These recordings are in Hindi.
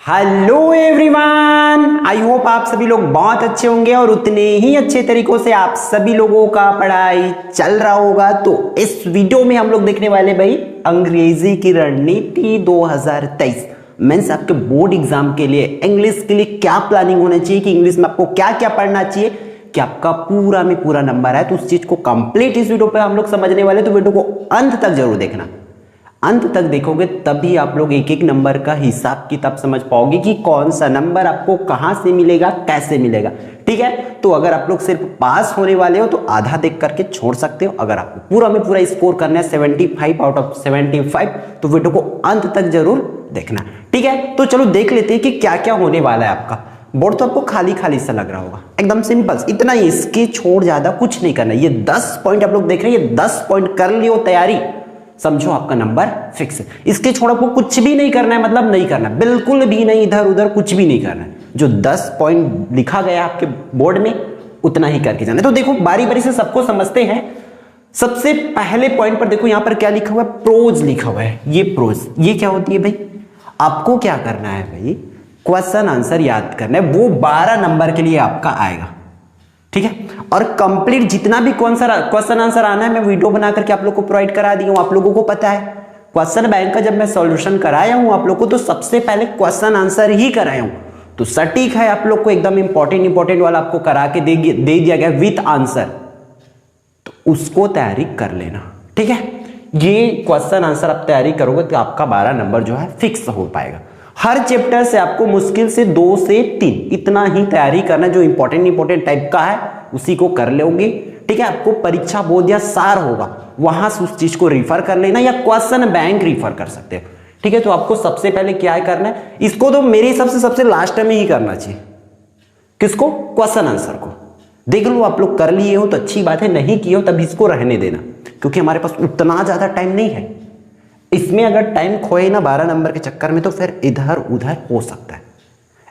हेलो एवरीवन, आई होप आप सभी लोग बहुत अच्छे होंगे और उतने ही अच्छे तरीकों से आप सभी लोगों का पढ़ाई चल रहा होगा। तो इस वीडियो में हम लोग देखने वाले भाई अंग्रेजी की रणनीति 2023 मीन्स आपके बोर्ड एग्जाम के लिए इंग्लिश के लिए क्या प्लानिंग होना चाहिए कि इंग्लिश में आपको क्या क्या पढ़ना चाहिए कि आपका पूरा में पूरा नंबर है। तो उस चीज को कंप्लीट इस वीडियो पे हम लोग समझने वाले, तो वीडियो को अंत तक जरूर देखना। अंत तक देखोगे तभी आप लोग एक एक नंबर का हिसाब किताब समझ पाओगे कि कौन सा नंबर आपको कहां से मिलेगा, कैसे मिलेगा। ठीक है, तो अगर आप लोग सिर्फ पास होने वाले हो तो आधा देख करके छोड़ सकते हो। अगर आपको पूरा में पूरा स्कोर करना है 75 आउट ऑफ 75 तो वीडियो को अंत तक जरूर देखना। ठीक है, तो चलो देख लेते हैं कि क्या क्या होने वाला है। आपका बोर्ड तो आपको खाली खाली सा लग रहा होगा, एकदम सिंपल इतना ही, इसके छोड़ ज्यादा कुछ नहीं करना। ये 10 पॉइंट आप लोग देख रहे हैं, ये 10 पॉइंट कर लियो तैयारी, समझो आपका नंबर फिक्स है। इसके छोड़ आपको कुछ भी नहीं करना है, मतलब नहीं करना, बिल्कुल भी नहीं, इधर उधर कुछ भी नहीं करना है। जो 10 पॉइंट लिखा गया आपके बोर्ड में उतना ही करके जाना है। तो देखो बारी बारी से सबको समझते हैं। सबसे पहले पॉइंट पर देखो, यहां पर क्या लिखा हुआ है, प्रोज लिखा हुआ है। ये प्रोज ये क्या होती है भाई, आपको क्या करना है भाई, क्वेश्चन आंसर याद करना है। वो 12 नंबर के लिए आपका आएगा। ठीक है, और कंप्लीट जितना भी क्वेश्चन आंसर आना है मैं वीडियो बना करके आप लोग को प्रोवाइड करा दी हूं। आप लोगों को पता है क्वेश्चन बैंक का जब मैं सॉल्यूशन कराया हूं आप लोग को, तो सबसे पहले क्वेश्चन आंसर ही कराया हूं। तो सटीक है, आप लोग को एकदम इंपॉर्टेंट वाला आपको करा के दे दिया गया विथ आंसर, तो उसको तैयारी कर लेना। ठीक है, ये क्वेश्चन आंसर आप तैयारी करोगे तो आपका 12 नंबर जो है फिक्स हो पाएगा। हर चैप्टर से आपको मुश्किल से 2 से 3 इतना ही तैयारी करना, जो इंपॉर्टेंट टाइप का है उसी को कर लोगे। ठीक है, आपको परीक्षा बोध या सार होगा वहां से उस चीज को रिफर कर लेना, या क्वेश्चन बैंक रिफर कर सकते हो। ठीक है, तो आपको सबसे पहले क्या है करना है, इसको तो मेरे हिसाब से सबसे लास्ट में ही करना चाहिए। किसको, क्वेश्चन आंसर को। देख लो आप लोग कर लिए हो तो अच्छी बात है, नहीं किए हो तब इसको रहने देना, क्योंकि हमारे पास उतना ज्यादा टाइम नहीं है। इसमें अगर टाइम खोए ना 12 नंबर के चक्कर में तो फिर इधर उधर हो सकता है।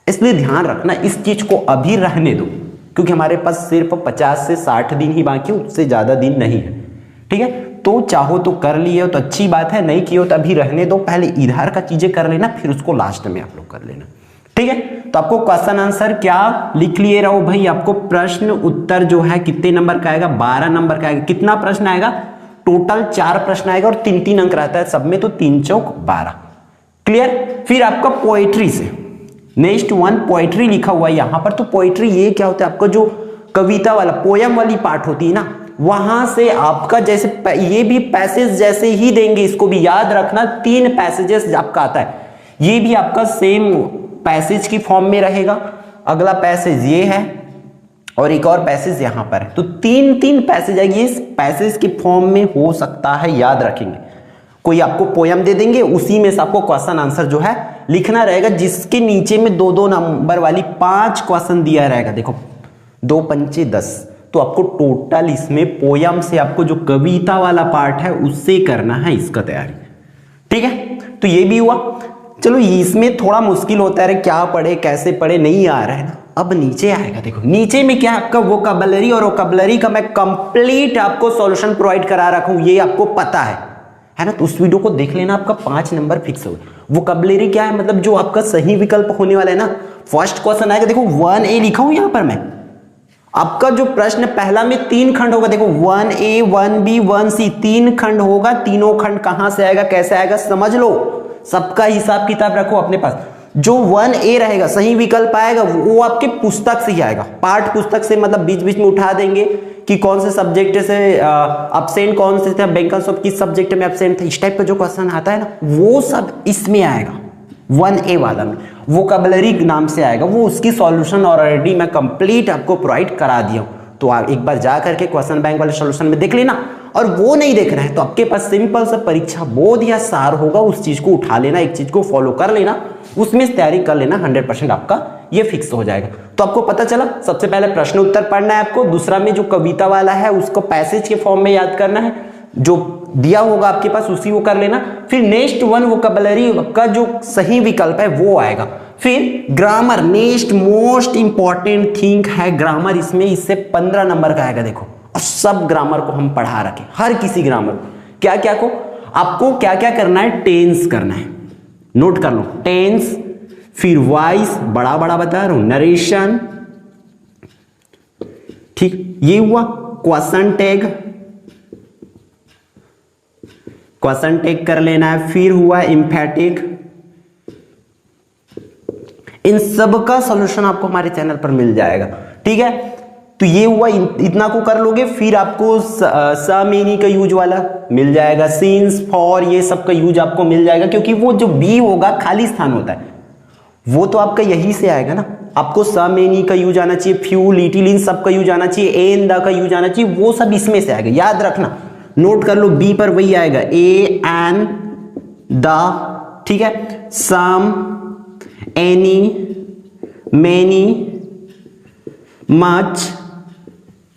इसलिए ध्यान रखना, इस चीज को अभी रहने दो, क्योंकि हमारे पास सिर्फ 50 से 60 दिन ही बाकी, उससे ज्यादा दिन नहीं है। ठीक है, तो चाहो तो कर लिए हो तो अच्छी बात है, नहीं किए हो तो अभी रहने दो, पहले इधर का चीजें कर लेना, फिर उसको लास्ट में आप लोग कर लेना। ठीक है, तो आपको क्वेश्चन आंसर क्या लिख लिए रहो भाई। आपको प्रश्न उत्तर जो है कितने नंबर का आएगा, 12 नंबर का आएगा। कितना प्रश्न आएगा, टोटल 4 प्रश्न आएगा और 3-3 अंक रहता है सब में, तो 3 चौक 12। क्लियर। फिर आपका पोएट्री से नेक्स्ट वन पोएट्री लिखा हुआ है यहां पर। तो पोएट्री ये क्या होता है, आपका जो कविता वाला पोयम वाली पार्ट होती है ना, वहां से आपका जैसे ये भी पैसेज जैसे ही देंगे, इसको भी याद रखना। 3 पैसेजेस आपका आता है, ये भी आपका सेम पैसेज की फॉर्म में रहेगा। अगला पैसेज ये है और एक और पैसेज यहां पर है, तो 3-3 पैसेज आएगी। इस पैसेज की फॉर्म में हो सकता है, याद रखेंगे। कोई आपको पोयम दे देंगे, उसी में से आपको क्वेश्चन आंसर जो है लिखना रहेगा, जिसके नीचे में 2-2 नंबर वाली 5 क्वेश्चन दिया रहेगा। देखो 2 पंचे 10, तो आपको टोटल इसमें पोयम से आपको जो कविता वाला पार्ट है उससे करना है इसका तैयारी। ठीक है, तो ये भी हुआ। चलो इसमें थोड़ा मुश्किल होता है, क्या पढ़े कैसे पढ़े, नहीं आ रहा है ना। अब नीचे आएगा, देखो नीचे में क्या है आपका वोकैबुलरी, और वोकैबुलरी का मैं कंप्लीट आपको सॉल्यूशन प्रोवाइड करा रखा हूं, ये आपको पता है ना। तो उस वीडियो को देख लेना, आपका 5 नंबर फिक्स हो गए। वोकैबुलरी क्या है, मतलब जो आपका सही विकल्प होने वाला है ना। फर्स्ट क्वेश्चन आएगा, देखो 1A लिखा हूं यहां पर मैं। आपका जो प्रश्न पहला में 3 खंड होगा, देखो 1A 1B 1C 3 खंड होगा। तीनों खंड कहां से आएगा, कैसे आएगा, समझ लो। सबका हिसाब किताब रखो अपने पास। जो 1A रहेगा सही विकल्प आएगा, वो आपके पुस्तक से ही आएगा, पाठ पुस्तक से, मतलब बीच बीच में उठा देंगे कि कौन से सब्जेक्ट से एब्सेंट, कौन से थे बैंकर्स ऑफ किस सब्जेक्ट में एब्सेंट थे, इस टाइप का जो क्वेश्चन आता है ना, वो सब इसमें आएगा। 1A वाला में वोकैबुलरी नाम से आएगा, वो उसकी सॉल्यूशन ऑलरेडी मैं कंप्लीट आपको प्रोवाइड करा दिया हूं। तो आप एक बार जा करके क्वेश्चन बैंक वाले सॉल्यूशन में देख लेना। और वो नहीं देखना है तो आपके पास सिंपल सा परीक्षा बोध या सार होगा, उस चीज को उठा लेना, एक चीज को फॉलो कर लेना, उसमें तैयारी कर लेना, 100% आपका ये फिक्स हो जाएगा। तो आपको पता चला, सबसे पहले प्रश्न उत्तर पढ़ना है आपको, दूसरा में जो कविता वाला है उसको पैसेज के फॉर्म में याद करना है, जो दिया होगा आपके पास उसी को कर लेना। फिर नेक्स्ट वन वोकैबुलरी का जो सही विकल्प है वो आएगा। फिर grammar, next most important thing है ग्रामर। इसमें इससे 15 नंबर का आएगा। देखो, और सब ग्रामर को हम पढ़ा रखे, हर किसी ग्रामर को, क्या क्या को आपको क्या क्या करना है, टेंस करना है, नोट कर लो, टेंस, फिर वॉइस, बड़ा बड़ा बता रहा हूं, नरेशन, ठीक, ये हुआ क्वेश्चन टैग, क्वेश्चन टैग कर लेना है। फिर हुआ एम्फेटिक। इन सब का सॉल्यूशन आपको हमारे चैनल पर मिल जाएगा, ठीक है। तो ये हुआ, इतना को कर लोगे। फिर आपको समेनी का यूज वाला मिल जाएगा, सीन्स, फॉर, ये सब का यूज आपको मिल जाएगा, क्योंकि वो जो बी होगा खाली स्थान होता है, वो तो आपका यही से आएगा ना। आपको समेनी का यूज आना चाहिए, फ्यू, लिटिल, इन सब का यूज आना चाहिए, एन द का यूज आना चाहिए, वो सब इसमें से आएगा। याद रखना, नोट कर लो, बी पर वही आएगा, ए एन द, ठीक है, सम, एनी, मेनी, मच,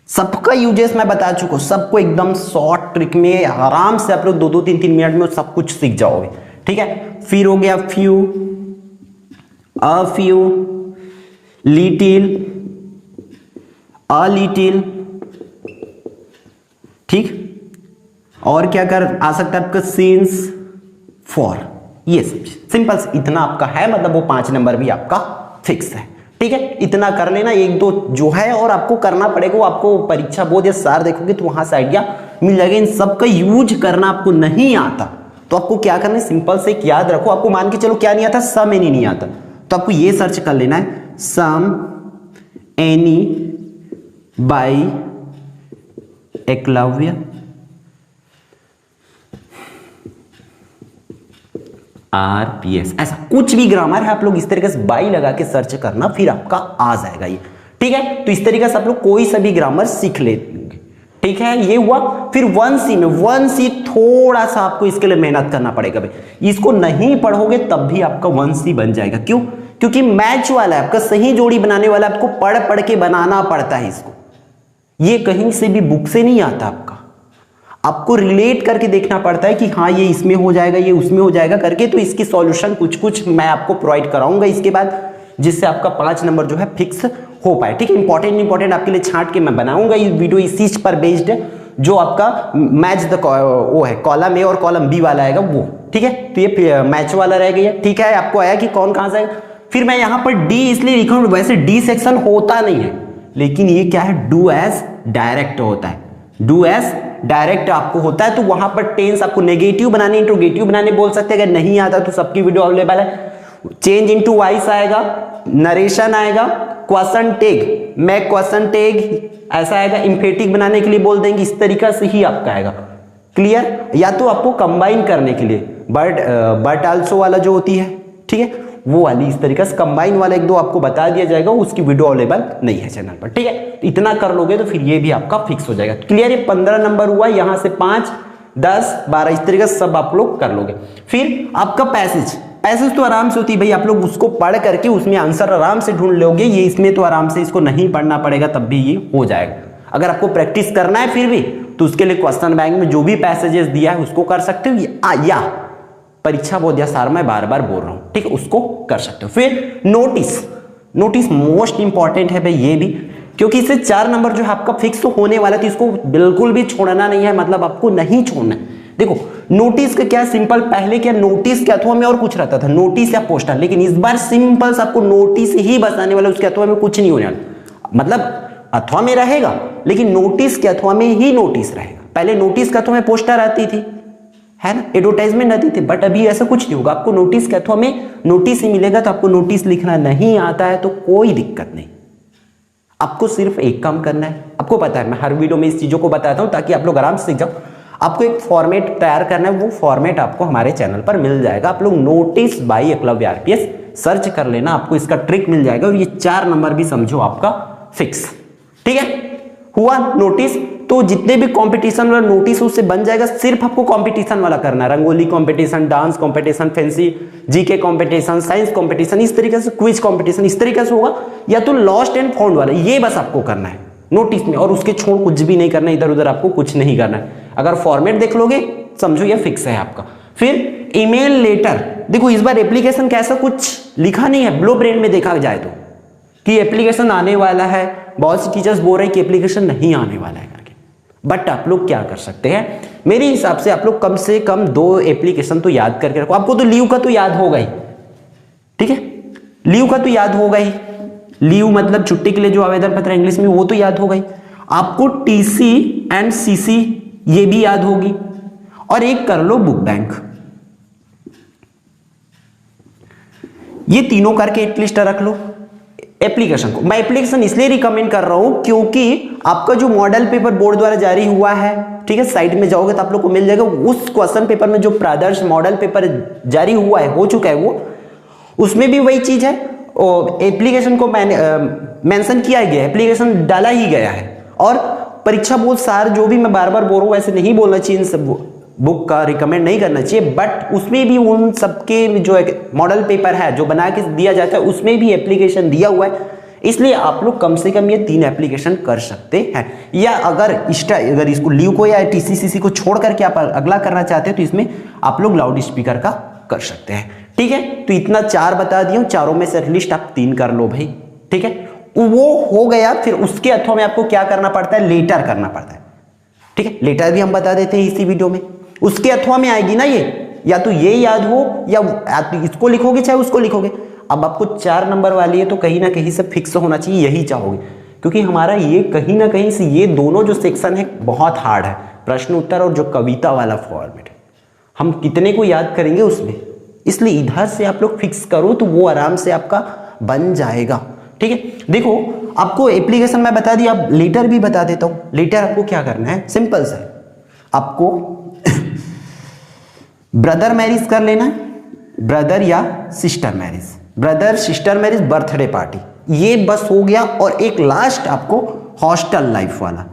सबका यूजेस मैं बता चुका हूं, सबको एकदम शॉर्ट ट्रिक में आराम से आप लोग 2-2, 3-3 मिनट में सब कुछ सीख जाओगे, ठीक है। फिर हो गया few, a few, little, a little, ठीक। और क्या कर आ सकता है आपका, सिंस, फॉर, ये सब सिंपल, इतना आपका है, मतलब वो 5 नंबर भी आपका फिक्स है, ठीक है। इतना कर लेना, 1-2 जो है और आपको करना पड़ेगा, वो आपको परीक्षा बोर्ड या सार देखोगे तो वहां से आइडिया मिल जाएगा। इन सब का यूज करना आपको नहीं आता तो आपको क्या करना है, सिंपल से एक याद रखो। आपको मान के चलो क्या नहीं आता, सम एनी नहीं आता, तो आपको ये सर्च कर लेना है, some any by Eklavya, RPS, ऐसा कुछ भी ग्रामर है आप लोग इस तरीके से बाई लगा के सर्च करना, फिर आपका आ जाएगा ये, ठीक है। तो इस तरीके से आप लोग कोई सा भी ग्रामर सीख लेंगे, ठीक है। ये हुआ। फिर 1C में, 1C थोड़ा सा आपको इसके लिए मेहनत करना पड़ेगा भाई, इसको नहीं पढ़ोगे तब भी आपका 1C बन जाएगा। क्यों? क्योंकि मैच वाला है आपका, सही जोड़ी बनाने वाला, आपको पढ़ पढ़ के बनाना पड़ता है इसको, ये कहीं से भी बुक से नहीं आता आपका, आपको रिलेट करके देखना पड़ता है कि हाँ ये इसमें हो जाएगा, ये उसमें हो जाएगा करके। तो इसकी सॉल्यूशन कुछ कुछ मैं आपको प्रोवाइड कराऊंगा इसके बाद, जिससे आपका 5 नंबर जो है फिक्स हो पाए, ठीक है। इंपॉर्टेंट आपके लिए छांट के मैं बनाऊंगा ये वीडियो, इस चीज पर बेस्ड है, जो आपका मैच द वो है, कॉलम ए और कॉलम बी वाला आएगा वो, ठीक है। तो ये मैच वाला रह गया, ठीक है। आपको आया कि कौन कहां से आएगा। फिर मैं यहां पर डी इसलिए लिखा हूं, वैसे डी सेक्शन होता नहीं है, लेकिन ये क्या है, डू एज डायरेक्ट होता है, डू एज डायरेक्ट आपको होता है। तो वहां पर टेंस आपको नेगेटिव बनाने, इंट्रोगेटिव बनाने बोल सकते हैं। अगर नहीं आता तो सबकी वीडियो अवेलेबल है। चेंज इनटू वॉइस आएगा, नरेशन आएगा, क्वेश्चन टैग, मैं क्वेश्चन टैग ऐसा आएगा, एम्फेटिक बनाने के लिए बोल देंगे, इस तरीका से ही आपका आएगा, क्लियर। या तो आपको कंबाइन करने के लिए बट आल्सो वाला जो होती है, ठीक है, वो वाली इस तरीके से कंबाइन वाला 1-2 आपको बता दिया जाएगा, उसकी वीडियो अवेलेबल नहीं है चैनल पर, ठीक है। इतना कर लोगे तो फिर ये भी आपका फिक्स हो जाएगा, क्लियर। ये 15 नंबर हुआ, यहां से 5, 10, 12 इस तरीके से सब आप लोग कर लोगे। फिर आपका पैसेज तो आराम से होती है भाई, आप लोग उसको पढ़ करके उसमें आंसर आराम से ढूंढ लोगे। ये इसमें तो आराम से इसको नहीं पढ़ना पड़ेगा, तब भी ये हो जाएगा। अगर आपको प्रैक्टिस करना है फिर भी, तो उसके लिए क्वेश्चन बैंक में जो भी पैसेजेस दिया है उसको कर सकते हो, या परीक्षा बोर्ड या सार मैं बार बार बोल रहा हूं, ठीक है, उसको कर सकते हो। फिर नोटिस मोस्ट इंपॉर्टेंट है भाई ये भी, क्योंकि इससे 4 नंबर जो है आपका फिक्स तो होने वाला है, तो इसको बिल्कुल भी छोड़ना नहीं है, मतलब आपको नहीं छोड़ना है। देखो नोटिस का क्या सिंपल, पहले क्या नोटिस के अथवा में और कुछ रहता था, नोटिस या पोस्टर, लेकिन इस बार सिंपल से आपको नोटिस ही बताने वाला, उसके अथवा में कुछ नहीं होने वाला। मतलब अथवा में रहेगा लेकिन नोटिस के अथवा में ही नोटिस रहेगा। पहले नोटिस के अथवा में पोस्टर आती थी, है ना, एडवर्टाइजमेंट आती थी, बट अभी ऐसा कुछ नहीं होगा। आपको नोटिस के अथवा में नोटिस ही मिलेगा। तो आपको नोटिस लिखना नहीं आता है तो कोई दिक्कत नहीं, आपको सिर्फ एक काम करना है। आपको पता है मैं हर वीडियो में इस चीजों को बताता हूं ताकि आप लोग आराम से सीख जाओ। आपको एक फॉर्मेट तैयार करना है, वो फॉर्मेट आपको हमारे चैनल पर मिल जाएगा। आप लोग notice bye Eklavya RPS search कर लेना, आपको इसका ट्रिक मिल जाएगा और ये 4 नंबर भी समझो आपका फिक्स, ठीक है। हुआ नोटिस, तो जितने भी कंपटीशन वाला नोटिस उससे बन जाएगा। सिर्फ आपको कंपटीशन वाला करना है, rangoli competition, dance competition, fancy GK competition, science competition, इस तरीके से क्विज कंपटीशन इस तरीके से होगा, या तो लॉस्ट एंड फाउंड वाला, ये बस आपको करना है नोटिस में, और उसके छोड़ कुछ भी नहीं करना, इधर उधर आपको कुछ नहीं करना है। अगर फॉर्मेट देख लोगे समझो ये फिक्स है आपका। फिर ईमेल लेटर, देखो इस बार एप्लीकेशन कैसा कुछ लिखा नहीं है, ब्लू प्रिंट में देखा जाए तो कि एप्लीकेशन आने वाला है। बहुत से टीचर्स बोल रहे हैं कि एप्लीकेशन नहीं आने वाला है करके, बट आप लोग क्या कर सकते हैं, मेरे हिसाब से आप लोग कम से कम 2 एप्लीकेशन तो याद करके रखो। आपको तो लीव का तो याद होगा ही, ठीक है, लीव का तो याद होगा ही, लीव मतलब छुट्टी के लिए जो आवेदन पत्र इंग्लिश में, वो तो याद होगा ही। आपको टीसी एंड सीसी ये भी याद होगी, और एक कर लो बुक बैंक। ये तीनों करके एटलीस्ट रख लो। एप्लीकेशन को मैं एप्लीकेशन इसलिए रिकमेंड कर रहा हूं क्योंकि आपका जो मॉडल पेपर बोर्ड द्वारा जारी हुआ है, ठीक है, साइट में जाओगे तो आप लोग को मिल जाएगा। उस क्वेश्चन पेपर में जो प्रादर्श मॉडल पेपर जारी हुआ है, हो चुका है, वो उसमें भी वही चीज है। और एप्लीकेशन को मेंशन किया गया है, एप्लीकेशन डाला ही गया है। और परीक्षा बोर्ड सार जो भी मैं बार बार बोल रहा हूं, वैसे नहीं बोलना चाहिए, इन सब बुक का रिकमेंड नहीं करना चाहिए, बट उसमें भी उन सबके जो मॉडल पेपर है जो बना के दिया जाता है, उसमें भी एप्लीकेशन दिया हुआ है। इसलिए आप लोग कम से कम ये 3 एप्लीकेशन कर सकते हैं। या अगर इसको लीव को या टीसीसीसी को छोड़ करके आप अगला करना चाहते हैं तो इसमें आप लोग लाउड स्पीकर का कर सकते हैं। ठीक है, तो इतना 4 बता दिया, चारों में से एटलीस्ट आप 3 कर लो भाई। ठीक है, वो हो गया। फिर उसके अथवा में आपको क्या करना पड़ता है, लेटर करना पड़ता है। ठीक है, लेटर भी हम बता देते हैं इसी वीडियो में। उसके अथवा में आएगी ना ये, या तो ये याद हो या तो इसको लिखोगे चाहे उसको लिखोगे। अब आपको 4 नंबर वाली है तो कहीं ना कहीं से फिक्स होना चाहिए, यही चाहोगे, क्योंकि हमारा ये कहीं ना कहीं से ये दोनों जो सेक्शन है बहुत हार्ड है, प्रश्न उत्तर और जो कविता वाला फॉर्मेट है, हम कितने को याद करेंगे उसमें। इसलिए इधर से आप लोग फिक्स करो तो वो आराम से आपका बन जाएगा। ठीक है, देखो आपको एप्लीकेशन मैं बता दिया, अब लेटर भी बता देता हूं। लेटर आपको क्या करना है, सिंपल सा, आपको ब्रदर मैरिज कर लेना है, ब्रदर या sister marriage, brother sister marriage, birthday party, ये बस हो गया। और एक लास्ट आपको हॉस्टल लाइफ वाला।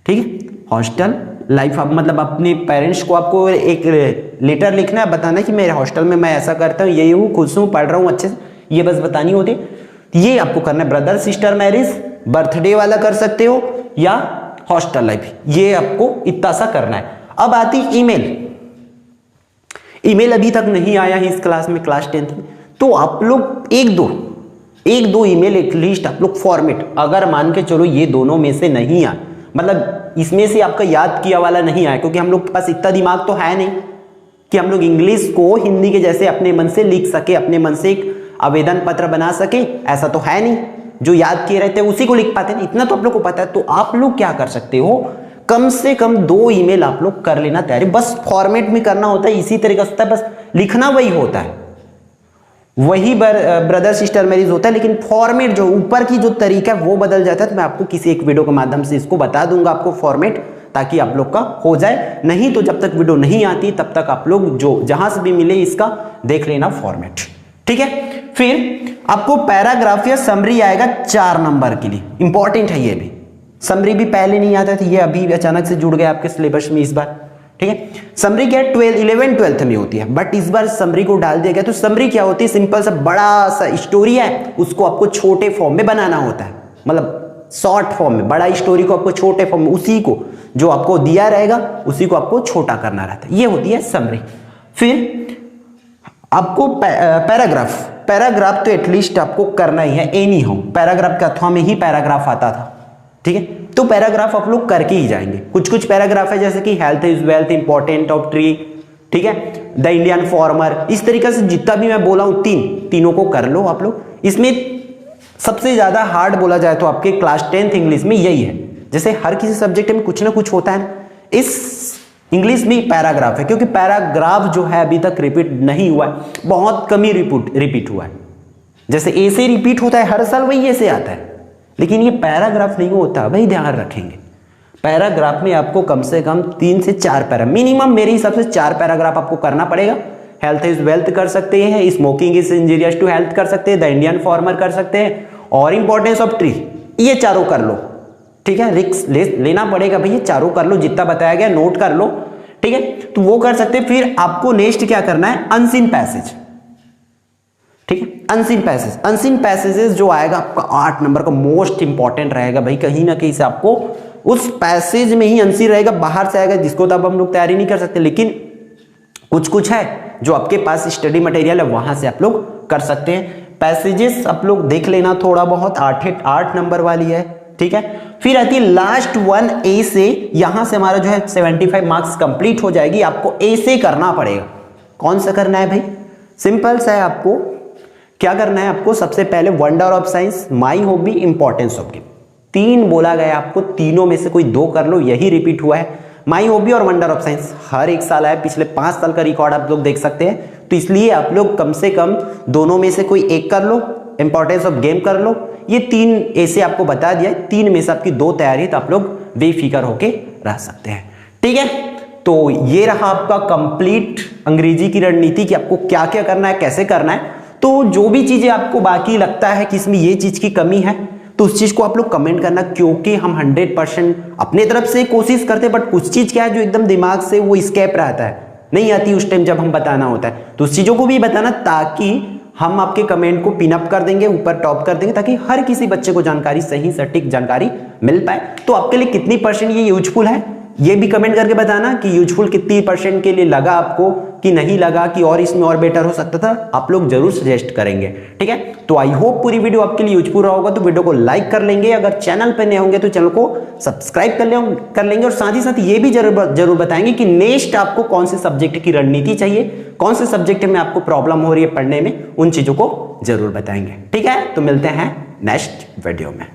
ठीक है, हॉस्टल लाइफ आप मतलब अपने पेरेंट्स को आपको एक लेटर लिखना है, बताना है कि मेरे हॉस्टल में मैं ऐसा करता हूँ, यही हूँ, खुश हूँ, पढ़ रहा हूँ अच्छे से, ये बस बतानी होती। ये आपको करना है, ब्रदर सिस्टर मैरिज, बर्थडे वाला कर सकते हो या हॉस्टल लाइफ, ये आपको इतना सा करना है। अब आती ईमेल। ईमेल अभी तक नहीं आया है इस क्लास में, क्लास 10th में, तो आप लोग एक दो ईमेल एटलीस्ट आप लोग फॉर्मेट, अगर मान के चलो ये दोनों में से नहीं आए, मतलब इसमें से आपका याद किया वाला नहीं आया, क्योंकि हम लोग के पास इतना दिमाग तो है नहीं कि हम लोग इंग्लिश को हिंदी के जैसे अपने मन से लिख सके, अपने मन से एक आवेदन पत्र बना सके, ऐसा तो है नहीं। जो याद किए रहते हैं उसी को लिख पाते हैं, इतना तो आप लोग को पता है। तो आप लोग क्या कर सकते हो, कम से कम 2 ईमेल आप लोग कर लेना तैयारी, बस फॉर्मेट में करना होता है, इसी तरीके से होता है, बस लिखना वही होता है, वही ब्रदर सिस्टर मैरिज होता है, लेकिन फॉर्मेट जो ऊपर की जो तरीका है वो बदल जाता है। तो मैं आपको किसी एक वीडियो के माध्यम से इसको बता दूंगा आपको फॉर्मेट, ताकि आप लोग का हो जाए। नहीं तो जब तक वीडियो नहीं आती तब तक आप लोग जो जहां से भी मिले इसका देख लेना फॉर्मेट। ठीक है, फिर आपको पैराग्राफ या समरी आएगा 4 नंबर के लिए, इंपॉर्टेंट है ये भी। समरी भी पहले नहीं आता था, ये अभी अचानक से जुड़ गया आपके सिलेबस में इस बार। ठीक है, समरी क्या है, 11 12th में होती है, बट इस बार समरी को डाल दिया गया। तो समरी क्या होती है, सिंपल सा बड़ा सा स्टोरी है, उसको आपको छोटे फॉर्म में बनाना होता है, मतलब शॉर्ट फॉर्म में। बड़ा स्टोरी को आपको छोटे फॉर्म में, उसी को जो आपको दिया रहेगा उसी को आपको छोटा करना रहता है, ये होती है समरी। फिर आपको पैराग्राफ तो एटलीस्ट आपको करना ही है, एनी हो, पैराग्राफ के अथवा में ही पैराग्राफ आता था। ठीक है, तो पैराग्राफ आप लोग करके ही जाएंगे। कुछ पैराग्राफ है जैसे कि health is wealth, important of tree, ठीक है, द इंडियन फार्मर, इस तरीके से जितना भी मैं बोला हूं तीनों को कर लो आप लोग। इसमें सबसे ज्यादा हार्ड बोला जाए तो आपके क्लास 10th इंग्लिश में यही है। जैसे हर किसी सब्जेक्ट में कुछ ना कुछ होता है, इस इंग्लिश में पैराग्राफ है, क्योंकि पैराग्राफ जो है अभी तक रिपीट नहीं हुआ है, बहुत कम ही रिपीट हुआ है। जैसे ए से रिपीट होता है हर साल, वही ए से आता है, लेकिन ये पैराग्राफ नहीं होता भाई, ध्यान रखेंगे। पैराग्राफ में आपको कम से कम 3 से 4 पैरा, मिनिमम मेरे हिसाब से 4 पैराग्राफ आपको करना पड़ेगा। हेल्थ इज वेल्थ कर सकते हैं, smoking is injurious to health कर सकते हैं, द इंडियन फार्मर कर सकते हैं, और इंपॉर्टेंस ऑफ ट्री, ये चारों कर लो। ठीक है, रिक्स लेना पड़ेगा भाई, ये चारों कर लो, जितना बताया गया नोट कर लो। ठीक है, तो वो कर सकते हैं। फिर आपको नेक्स्ट क्या करना है, अनसीन पैसेज। ठीक है, अनसीन पैसेजेस जो आएगा आपका 8 नंबर का मोस्ट इंपॉर्टेंट रहेगा भाई। कहीं ना कहीं से आपको उस पैसेज में ही अनसीन रहेगा, बाहर से आएगा जिसको तो अब हम लोग तैयारी नहीं कर सकते, लेकिन कुछ है जो आपके पास स्टडी मटेरियल है, वहां से आप लोग कर सकते हैं। पैसेजेस आप लोग देख लेना थोड़ा बहुत, 8 नंबर वाली है। ठीक है, फिर आती है लास्ट वन ए से, यहां से हमारा जो है 75 मार्क्स कंप्लीट हो जाएगी। आपको ए से करना पड़ेगा। कौन सा करना है भाई, सिंपल सा है आपको क्या करना है आपको, सबसे पहले wonder of science, my hobby, importance of game, 3 बोला गया आपको, तीनों में से कोई 2 कर लो, यही रिपीट हुआ है। माई हॉबी और वंडर ऑफ साइंस हर एक साल आया, पिछले 5 साल का रिकॉर्ड आप लोग देख सकते हैं, तो इसलिए आप लोग कम से कम दोनों में से कोई एक कर लो, इंपॉर्टेंस ऑफ गेम कर लो। ये 3 ऐसे आपको बता दिया है, 3 में से आपकी 2 तैयारी, तो आप लोग बेफिक्र होके रह सकते हैं। ठीक है, तो ये रहा आपका कंप्लीट अंग्रेजी की रणनीति कि आपको क्या क्या करना है, कैसे करना है। तो जो भी चीजें आपको बाकी लगता है कि इसमें ये चीज की कमी है, तो उस चीज को आप लोग कमेंट करना, क्योंकि हम 100% अपने तरफ से कोशिश करते हैं, बट कुछ चीज क्या है जो एकदम दिमाग से वो स्केप रहता है, नहीं आती उस टाइम जब हम बताना होता है, तो उस चीजों को भी बताना, ताकि हम आपके कमेंट को पिन अप कर देंगे, ऊपर टॉप कर देंगे, ताकि हर किसी बच्चे को जानकारी, सही सटीक जानकारी मिल पाए। तो आपके लिए कितनी % ये यूजफुल है, ये भी कमेंट करके बताना कि यूजफुल कितनी % के लिए लगा आपको, कि नहीं लगा, कि और इसमें और बेटर हो सकता था, आप लोग जरूर सजेस्ट करेंगे। ठीक है, तो आई होप पूरी वीडियो आपके लिए यूजफुल रहा होगा, तो वीडियो को लाइक कर लेंगे, अगर चैनल पर नए होंगे तो चैनल को सब्सक्राइब कर लेंगे, और साथ ही साथ ये भी जरूर बताएंगे कि नेक्स्ट आपको कौन से सब्जेक्ट की रणनीति चाहिए, कौन से सब्जेक्ट में आपको प्रॉब्लम हो रही है पढ़ने में, उन चीजों को जरूर बताएंगे। ठीक है, तो मिलते हैं नेक्स्ट वीडियो में।